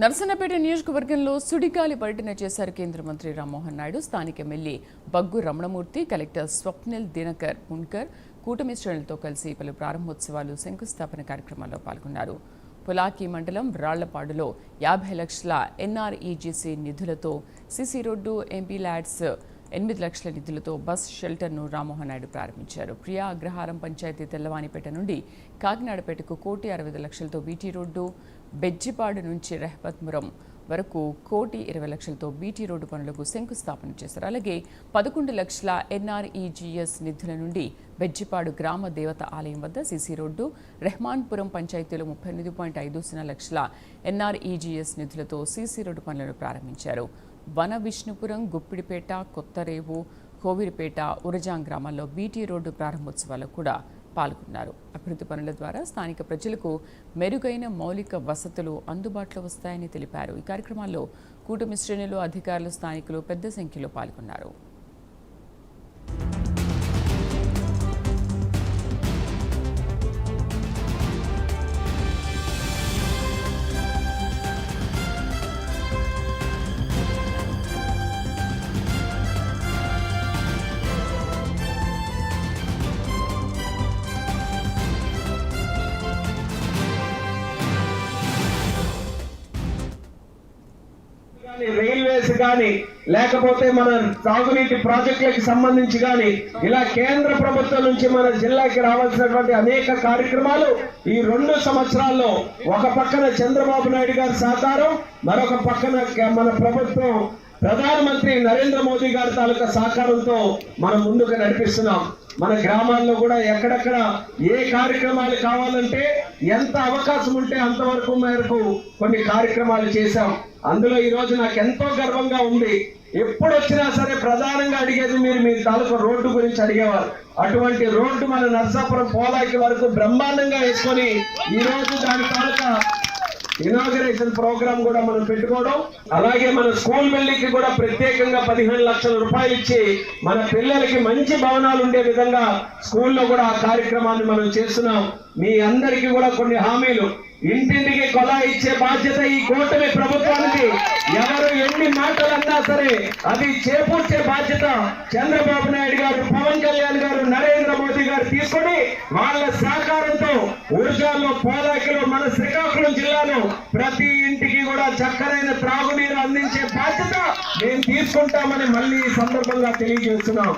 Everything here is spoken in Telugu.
నరసన్నపేట నియోజకవర్గంలో సుడిగాలి పర్యటన చేశారు కేంద్ర మంత్రి రామ్మోహన్ నాయుడు. స్థానిక ఎమ్మెల్యే బగ్గు రమణమూర్తి, కలెక్టర్ స్వప్నిల్ దినకర్ మున్కర్ కూటమి శ్రేణులతో కలిసి పలు ప్రారంభోత్సవాలు, శంకుస్థాపన కార్యక్రమాల్లో పాల్గొన్నారు. పులాకి మండలం రాళ్లపాడులో 50 లక్షల ఎన్ఆర్ఈజీసీ నిధులతో సీసీ రోడ్డు, ఎంపీ ల్యాడ్స్ 8 లక్షల నిధులతో బస్ షెల్టర్ను రామ్మోహన్ నాయుడు ప్రారంభించారు. ప్రియా అగ్రహారం పంచాయతీ తెల్లవానిపేట నుండి కాకినాడపేటకు 1,60 లక్షలతో బీటీ రోడ్డు, బెజ్జిపాడు నుంచి రెహపత్పురం వరకు 1,20 లక్షలతో బీటీ రోడ్డు పనులకు శంకుస్థాపన చేశారు. అలాగే 11 లక్షల ఎన్ఆర్ఈజీఎస్ నిధుల నుండి బెజ్జిపాడు గ్రామ దేవత ఆలయం వద్ద సీసీ రోడ్డు, రెహమాన్పురం పంచాయతీలో 38.50 లక్షల ఎన్ఆర్ఈజీఎస్ నిధులతో సీసీ రోడ్డు పనులను ప్రారంభించారు. వన విష్ణుపురం, గుప్పిడిపేట, కొత్తరేవు, కోవిరిపేట, ఉరజాం గ్రామాల్లో బీటీ రోడ్డు ప్రారంభోత్సవాల్లో కూడా పాల్గొన్నారు. అభివృద్ధి పనుల ద్వారా స్థానిక ప్రజలకు మెరుగైన మౌలిక వసతులు అందుబాటులో వస్తాయని తెలిపారు. ఈ కార్యక్రమాల్లో కూటమి శ్రేణులు, అధికారులు, స్థానికులు పెద్ద సంఖ్యలో పాల్గొన్నారు. రైల్వేస్ కానీ లేకపోతే మన సాగునీటి ప్రాజెక్టులకు సంబంధించి కానీ ఇలా కేంద్ర ప్రభుత్వం నుంచి మన జిల్లాకి రావాల్సినటువంటి అనేక కార్యక్రమాలు ఈ 2 సంవత్సరాల్లో ఒక పక్కన చంద్రబాబు నాయుడు గారి సహకారం, మరొక పక్కన మన ప్రభుత్వం ప్రధానమంత్రి నరేంద్ర మోదీ గారి తాలూకా సహకారంతో మనం ముందుకు నడిపిస్తున్నాం. మన గ్రామాల్లో కూడా ఎక్కడెక్కడ ఏ కార్యక్రమాలు కావాలంటే ఎంత అవకాశం ఉంటే అంతవరకు మేరకు కొన్ని కార్యక్రమాలు చేశాం. అందులో ఈ రోజు నాకు ఎంతో గర్వంగా ఉంది. ఎప్పుడు వచ్చినా సరే ప్రధానంగా అడిగేది మీరు మీ తాలూకా రోడ్డు గురించి అడిగేవారు. అటువంటి రోడ్డు మన నర్సాపురం పోలాకి వరకు బ్రహ్మాండంగా వేసుకొని ఈ రోజు దాని తాలూకా ఇనాగరేషన్ ప్రోగ్రామ్ కూడా మనం పెట్టుకోవడం, అలాగే మన స్కూల్ బిల్డింగ్ కి కూడా ప్రత్యేకంగా 15 లక్షల రూపాయలు ఇచ్చి మన పిల్లలకి మంచి భవనాలు ఉండే విధంగా స్కూల్లో కూడా ఆ కార్యక్రమాన్ని మనం చేస్తున్నాం. మీ అందరికీ కూడా కొన్ని హామీలు, ఇంటింటికి కొలా ఇచ్చే బాధ్యత ఈ కూటమి ప్రభుత్వానికి. ఎవరు ఎన్ని మాటలు అన్నా సరే అది చేకూర్చే బాధ్యత చంద్రబాబు నాయుడు గారు, పవన్ కళ్యాణ్ గారు, నరేంద్ర మోదీ గారు తీసుకొని వాళ్ళ సహకారంతో ఊర్జాల్లో, పోలాకిలో, మన శ్రీకాకుళం జిల్లాలో ప్రతి ఇంటికి కూడా చక్కనైన త్రాగునీరు అందించే బాధ్యత మేము తీసుకుంటామని మళ్ళీ ఈ సందర్భంగా తెలియజేస్తున్నాం.